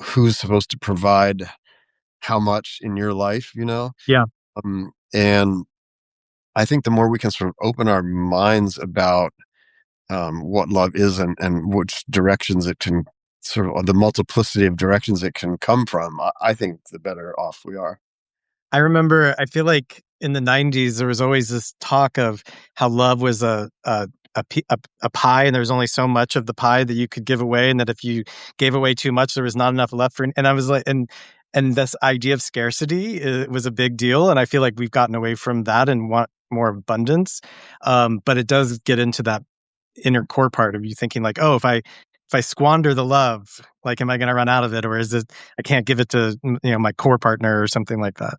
who's supposed to provide how much in your life. Yeah. And I think the more we can sort of open our minds about what love is, and which directions it can, sort of the multiplicity of directions it can come from, I think the better off we are. I remember, I feel like in the 90s, there was always this talk of how love was a pie, and there was only so much of the pie that you could give away. And that if you gave away too much, there was not enough left for, and I was like, and this idea of scarcity was a big deal. And I feel like we've gotten away from that and want more abundance. But it does get into that inner core part of you thinking like, oh, if I squander the love, like, am I going to run out of it, or is it I can't give it to my core partner or something like that?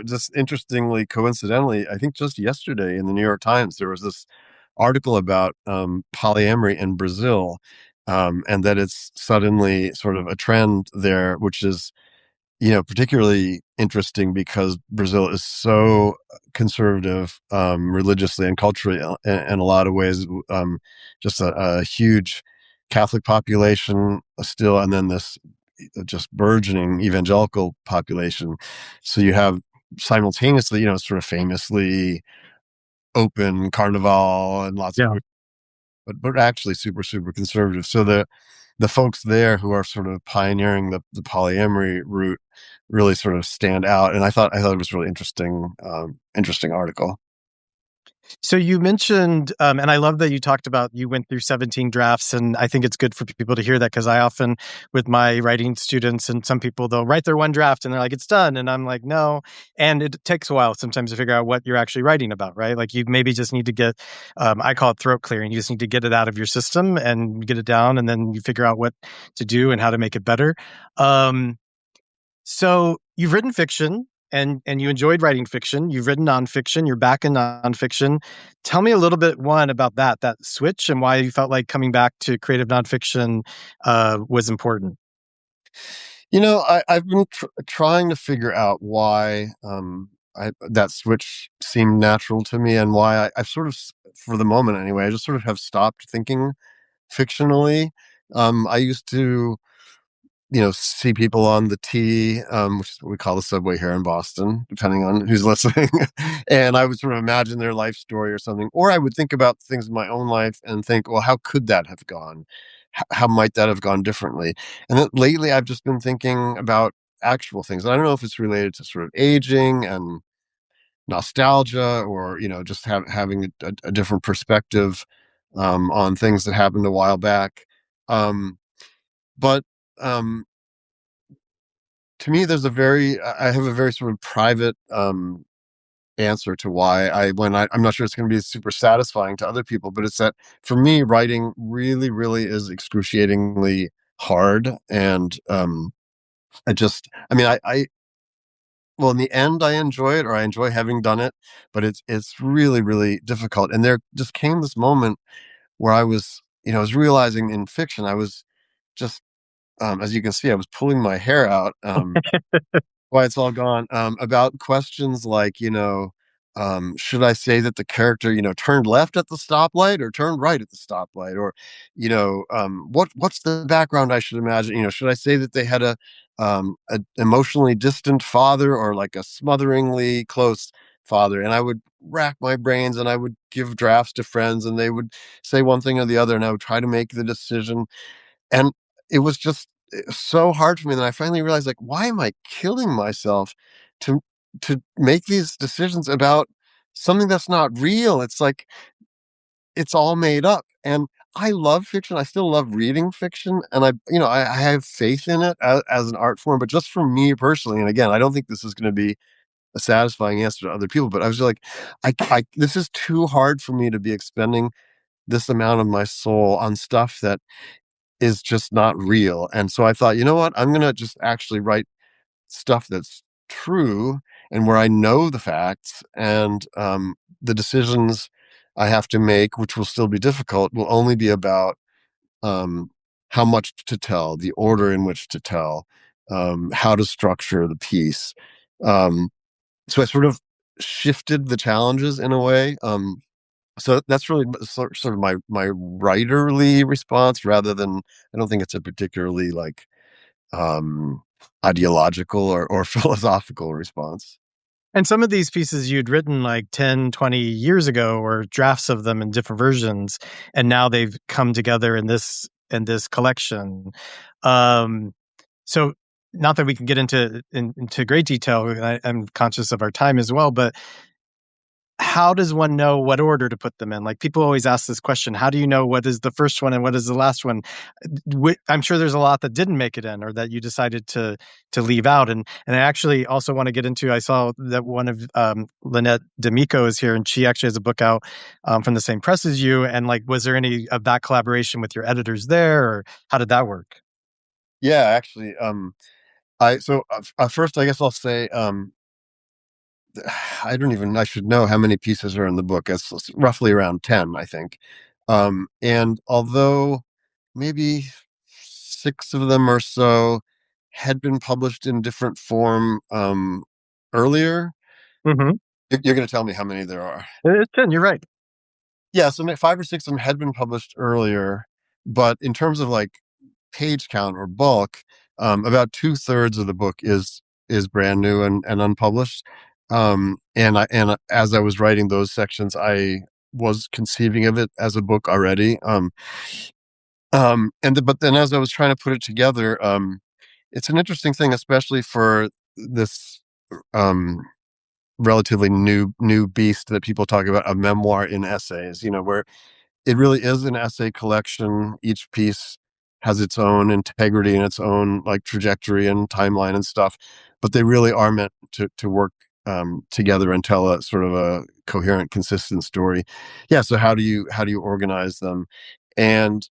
Just interestingly, coincidentally, I think just yesterday in the New York Times, there was this article about polyamory in Brazil, and that it's suddenly sort of a trend there, which is, particularly interesting because Brazil is so conservative, religiously and culturally, in a lot of ways. Just a huge Catholic population still, and then this just burgeoning evangelical population. So you have simultaneously, sort of famously open carnival and lots of, Yeah. but actually super, super conservative. So the folks there who are sort of pioneering the polyamory route really sort of stand out. And I thought it was really interesting article. So you mentioned, and I love that you talked about you went through 17 drafts, and I think it's good for people to hear that because I often, with my writing students, and some people they'll write their one draft and they're like, it's done, and I'm like, no, and it takes a while sometimes to figure out what you're actually writing about, right? Like you maybe just need to get, I call it throat clearing. You just need to get it out of your system and get it down, and then you figure out what to do and how to make it better. Um, So you've written fiction and you enjoyed writing fiction. You've written nonfiction. You're back in nonfiction. Tell me a little bit one about that switch and why you felt like coming back to creative nonfiction was important. I've been trying to figure out why that switch seemed natural to me, and why I've sort of, for the moment anyway, I just sort of have stopped thinking fictionally. I used to, see people on the T, which is what we call the subway here in Boston, depending on who's listening. And I would sort of imagine their life story or something. Or I would think about things in my own life and think, well, how could that have gone? How might that have gone differently? And then lately I've just been thinking about actual things. And I don't know if it's related to sort of aging and nostalgia, or, just having a different perspective on things that happened a while back. Um, but um, to me, I have a very sort of private answer to why I'm not sure it's going to be super satisfying to other people, but it's that for me, writing really, really is excruciatingly hard. And I mean, well, in the end, I enjoy it, or I enjoy having done it, but it's really, really difficult. And there just came this moment where I was, I was realizing in fiction, I was just, as you can see, I was pulling my hair out. Why it's all gone, about questions like, should I say that the character, turned left at the stoplight or turned right at the stoplight, or, what's the background I should imagine? Should I say that they had a emotionally distant father, or like a smotheringly close father? And I would rack my brains, and I would give drafts to friends, and they would say one thing or the other, and I would try to make the decision. And it was just so hard for me that I finally realized, like, why am I killing myself to make these decisions about something that's not real? It's like it's all made up. And I love fiction. I still love reading fiction, and I have faith in it as an art form. But just for me personally, and again, I don't think this is going to be a satisfying answer to other people. But I was like, this is too hard for me to be expending this amount of my soul on stuff that is just not real. And so I thought, you know what? I'm going to just actually write stuff that's true, and where I know the facts, and the decisions I have to make, which will still be difficult, will only be about um, how much to tell, the order in which to tell, how to structure the piece. Um, so I sort of shifted the challenges in a way. So that's really sort of my writerly response, rather than, I don't think it's a particularly like um ideological or philosophical response. And some of these pieces you'd written like 10, 20 years ago, or drafts of them in different versions, and now they've come together in this collection. Um, so not that we can get into great detail, I'm conscious of our time as well, but how does one know what order to put them in? Like, people always ask this question: how do you know what is the first one and what is the last one? I'm sure there's a lot that didn't make it in, or that you decided to leave out. And I actually also want to get into. I saw that one of Lynette D'Amico is here, and she actually has a book out from the same press as you. And like, was there any of that collaboration with your editors there, or how did that work? Yeah, actually, I so first, I guess I'll say, I should know how many pieces are in the book. It's roughly around 10, I think. And although maybe 6 of them or so had been published in different form earlier, Mm-hmm. you're going to tell me how many there are. It's 10. You're right. Yeah, so 5 or 6 of them had been published earlier, but in terms of like page count or bulk, about 2/3 of the book is brand new and unpublished. And as I was writing those sections, I was conceiving of it as a book already. But then as I was trying to put it together, it's an interesting thing, especially for this um, relatively new beast that people talk about, a memoir in essays. Where it really is an essay collection. Each piece has its own integrity and its own like trajectory and timeline and stuff, but they really are meant to work together and tell a sort of a coherent, consistent story. Yeah. So how do you organize them? And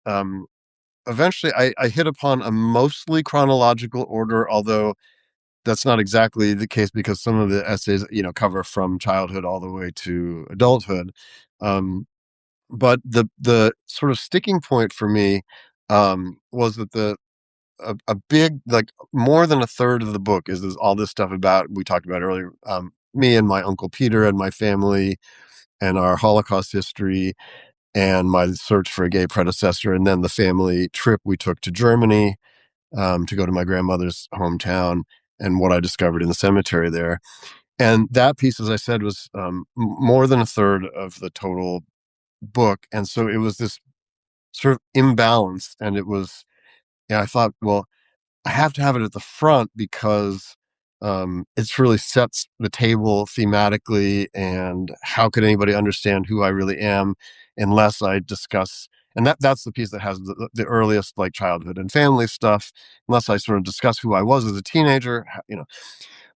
eventually, I hit upon a mostly chronological order, although that's not exactly the case, because some of the essays, cover from childhood all the way to adulthood. Um, but the sort of sticking point for me was that a big, like, more than a third of the book is all this stuff about, we talked about earlier, me and my uncle Peter and my family and our Holocaust history and my search for a gay predecessor, and then the family trip we took to Germany to go to my grandmother's hometown, and what I discovered in the cemetery there. And that piece, as I said, was more than a third of the total book. And so it was this sort of imbalance. And it was, yeah, I thought, well, I have to have it at the front because it's really sets the table thematically. And how could anybody understand who I really am unless I discuss, and that's the piece that has the earliest like childhood and family stuff, unless I sort of discuss who I was as a teenager,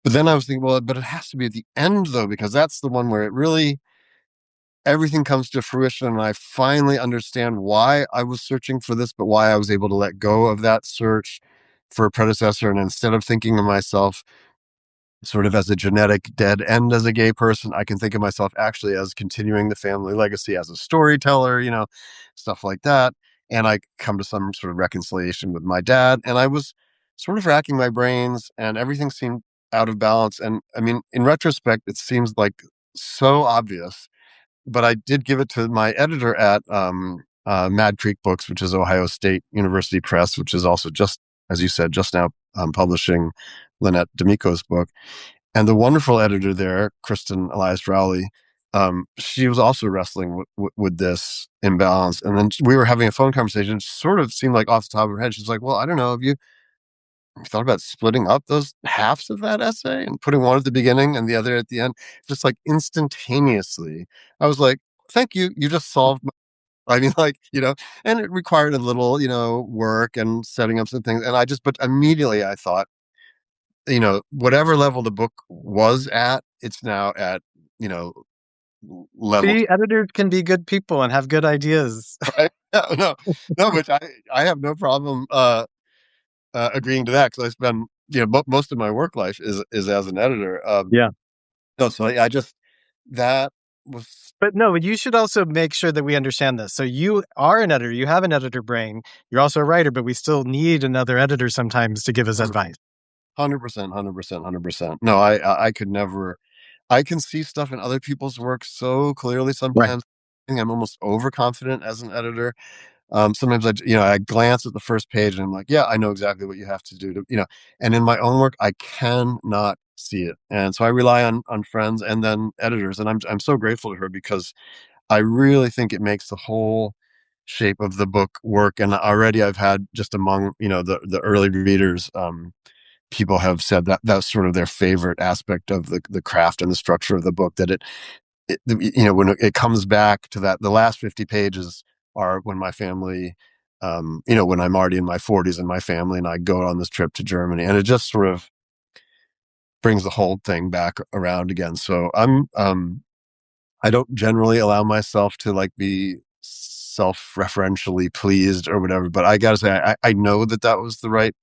But then I was thinking, well, but it has to be at the end though, because that's the one where it really, everything comes to fruition, and I finally understand why I was searching for this, but why I was able to let go of that search for a predecessor. And instead of thinking of myself sort of as a genetic dead end as a gay person. I can think of myself actually as continuing the family legacy as a storyteller, stuff like that. And I come to some sort of reconciliation with my dad. And I was sort of racking my brains, and everything seemed out of balance. And I mean, in retrospect, it seems like so obvious, but I did give it to my editor at Mad Creek Books, which is Ohio State University Press, which is also just, as you said, just now publishing Lynette D'Amico's book. And the wonderful editor there, Kristen Elias Rowley, she was also wrestling with this imbalance. And then we were having a phone conversation. It sort of seemed like off the top of her head. She's like, well, I don't know. Have you thought about splitting up those halves of that essay and putting one at the beginning and the other at the end? Just like instantaneously. I was like, thank you. You just solved my, I mean, like, and it required a little, work and setting up some things. And but immediately I thought, whatever level the book was at, it's now at, you know, level. See, editors can be good people and have good ideas. Right? No, no, no, which I have no problem agreeing to that, because I spend, most of my work life is as an editor. Yeah. No, so I just, that was, But no, you should also make sure that we understand this. So you are an editor, you have an editor brain, you're also a writer, but we still need another editor sometimes to give us advice. 100%, 100%, 100%. No, I could never. I can see stuff in other people's work so clearly Right. sometimes. I think I'm almost overconfident as an editor. Sometimes I glance at the first page and I'm like, yeah, I know exactly what you have to do and in my own work, I cannot see it. And so I rely on friends and then editors. And I'm so grateful to her, because I really think it makes the whole shape of the book work. And already I've had, just among, the early readers, people have said that that's sort of their favorite aspect of the craft and the structure of the book, that when it comes back to that, the last 50 pages are when my family, when I'm already in my 40s and my family and I go on this trip to Germany, and it just sort of brings the whole thing back around again. So I don't generally allow myself to like be self-referentially pleased or whatever, but I gotta say, I know that was the right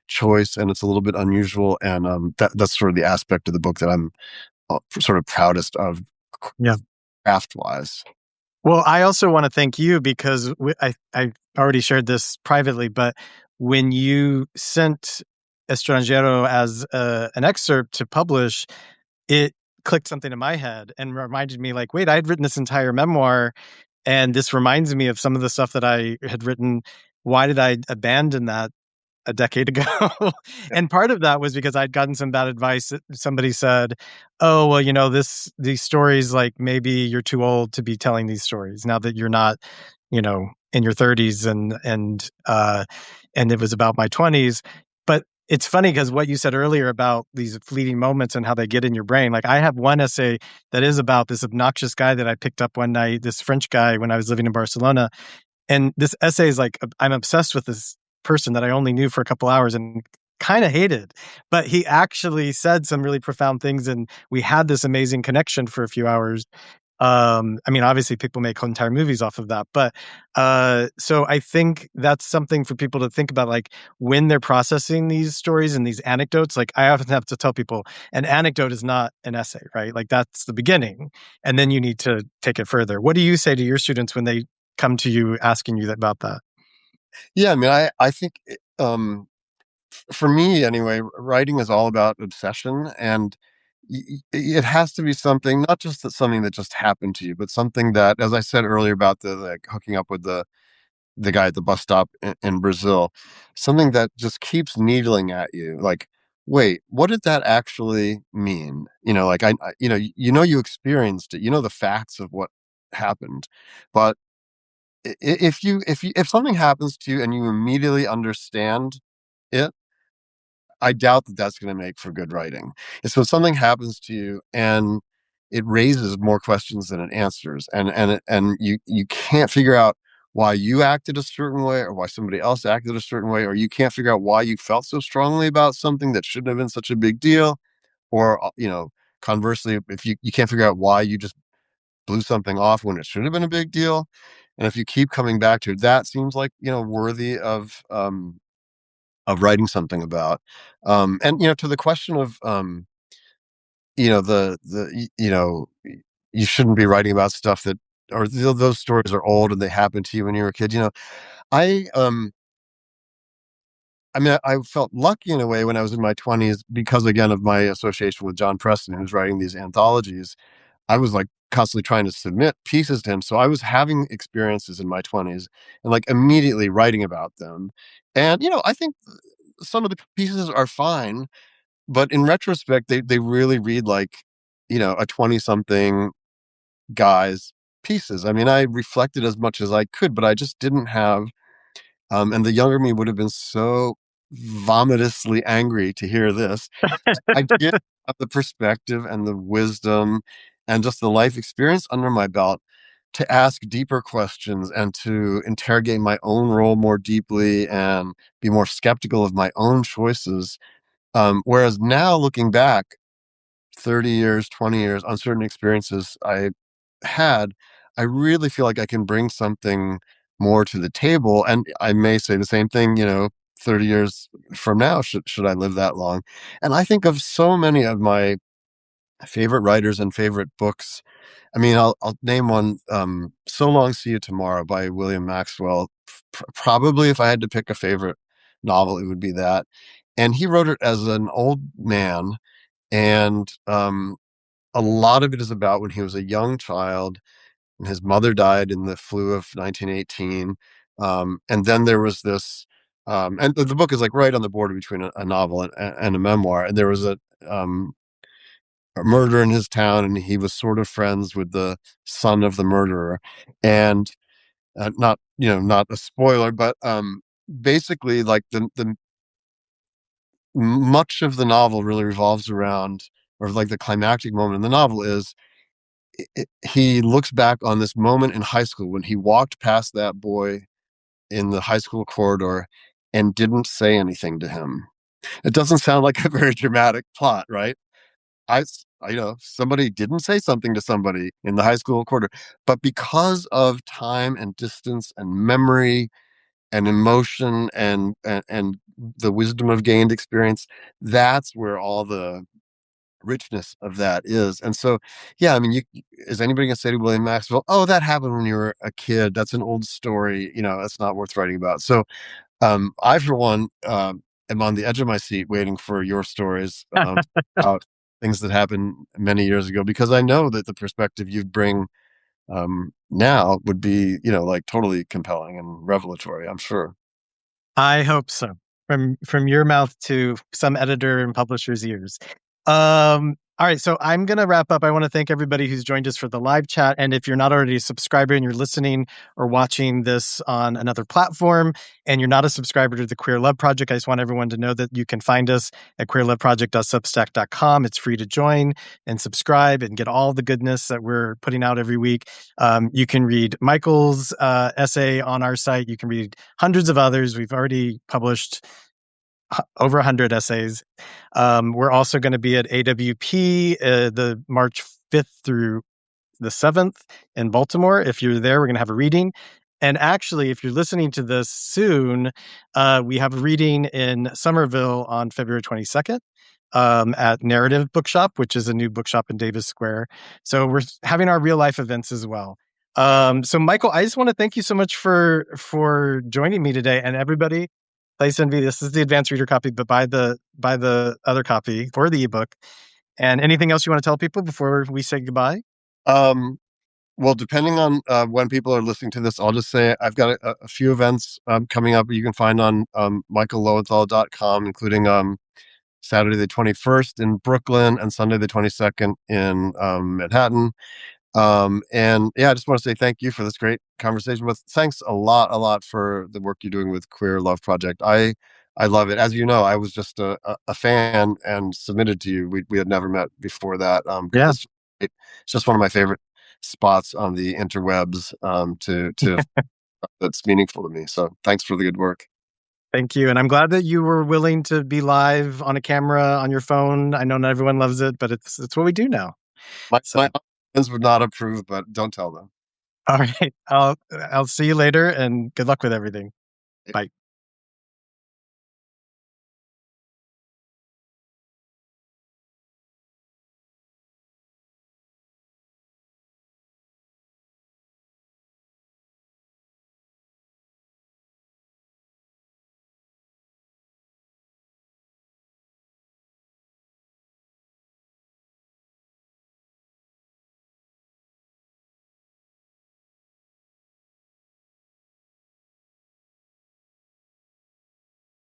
choice, and it's a little bit unusual, and that's sort of the aspect of the book that I'm sort of proudest of, Yeah. craft wise. Well, I also want to thank you because I already shared this privately, but when you sent Estrangero as an excerpt to publish, it clicked something in my head and reminded me like, wait, I'd written this entire memoir, and this reminds me of some of the stuff that I had written. Why did I abandon that a decade ago? And part of that was because I'd gotten some bad advice. Somebody said, "Oh, well, these stories, like maybe you're too old to be telling these stories now that you're not, in your 30s." And it was about my 20s. But it's funny because what you said earlier about these fleeting moments and how they get in your brain. Like I have one essay that is about this obnoxious guy that I picked up one night, this French guy when I was living in Barcelona, and this essay is like, I'm obsessed with this person that I only knew for a couple hours and kind of hated, but he actually said some really profound things. And we had this amazing connection for a few hours. I mean, obviously people make entire movies off of that, but, so I think that's something for people to think about, like when they're processing these stories and these anecdotes. Like I often have to tell people an anecdote is not an essay, right? Like that's the beginning. And then you need to take it further. What do you say to your students when they come to you asking you about that? Yeah, I mean, I think, for me anyway, writing is all about obsession, and it has to be something, not just that something that just happened to you, but something that, as I said earlier about the like hooking up with the guy at the bus stop in Brazil, something that just keeps needling at you, like, wait, what did that actually mean? Like you experienced it, the facts of what happened, but if something happens to you and you immediately understand it, I doubt that that's going to make for good writing. It's when something happens to you and it raises more questions than it answers, and you can't figure out why you acted a certain way or why somebody else acted a certain way, or you can't figure out why you felt so strongly about something that shouldn't have been such a big deal, or conversely, if you can't figure out why you just blew something off when it should have been a big deal. And if you keep coming back to it, that seems like, worthy of writing something about. And, to the question of, you shouldn't be writing about stuff that, or those stories are old and they happened to you when you were a kid. I I mean, I felt lucky in a way when I was in my 20s because, again, of my association with John Preston, who's writing these anthologies. I was like constantly trying to submit pieces to him. So I was having experiences in my 20s and like immediately writing about them. And, I think some of the pieces are fine, but in retrospect, they really read like, a 20 something guy's pieces. I mean, I reflected as much as I could, but I just didn't have and the younger me would have been so vomitously angry to hear this. I did have the perspective and the wisdom and just the life experience under my belt to ask deeper questions and to interrogate my own role more deeply and be more skeptical of my own choices. Whereas now, looking back 30 years, 20 years on certain experiences I had, I really feel like I can bring something more to the table. And I may say the same thing, 30 years from now, should I live that long. And I think of so many of my favorite writers and favorite books. I mean, I'll name one, So Long, See You Tomorrow by William Maxwell. Probably if I had to pick a favorite novel, it would be that. And he wrote it as an old man. And a lot of it is about when he was a young child and his mother died in the flu of 1918. And then there was this, and the book is like right on the border between a novel and a memoir. And there was a murder in his town, and he was sort of friends with the son of the murderer. And not a spoiler, but basically, like the much of the novel really revolves around, or like the climactic moment in the novel is he looks back on this moment in high school when he walked past that boy in the high school corridor and didn't say anything to him. It doesn't sound like a very dramatic plot, right? Somebody didn't say something to somebody in the high school corridor, but because of time and distance and memory and emotion and the wisdom of gained experience, that's where all the richness of that is. And so, yeah, I mean, is anybody gonna say to William Maxwell, "Oh, that happened when you were a kid. That's an old story. That's not worth writing about." So, I for one am on the edge of my seat waiting for your stories about things that happened many years ago, because I know that the perspective you'd bring now would be, like totally compelling and revelatory. I'm sure. I hope so. From your mouth to some editor and publisher's ears. All right, so I'm going to wrap up. I want to thank everybody who's joined us for the live chat. And if you're not already a subscriber and you're listening or watching this on another platform and you're not a subscriber to the Queer Love Project, I just want everyone to know that you can find us at queerloveproject.substack.com. It's free to join and subscribe and get all the goodness that we're putting out every week. You can read Michael's essay on our site. You can read hundreds of others. We've already published over 100 essays. We're also going to be at AWP the March 5th through the 7th in Baltimore. If you're there, we're going to have a reading. And actually, if you're listening to this soon, we have a reading in Somerville on February 22nd at Narrative Bookshop, which is a new bookshop in Davis Square. So we're having our real life events as well. So Michael, I just want to thank you so much for joining me today, and everybody. Place Envy. This is the advanced reader copy, but buy the other copy for the ebook. And anything else you want to tell people before we say goodbye? Um, well, depending on when people are listening to this, I'll just say I've got a few events coming up you can find on michaellowenthal.com, including Saturday the 21st in Brooklyn and Sunday the 22nd in Manhattan. And yeah, I just want to say thank you for this great conversation. With thanks a lot for the work you're doing with Queer Love Project. I love it. As you know, I was just a fan and submitted to you. We had never met before that. Because Yeah. it's just one of my favorite spots on the interwebs. To That's meaningful to me. So thanks for the good work. Thank you. And I'm glad that you were willing to be live on a camera on your phone. I know not everyone loves it, but it's what we do now. So, My friends would not approve, but don't tell them. all right. I'll see you later and good luck with everything. Bye.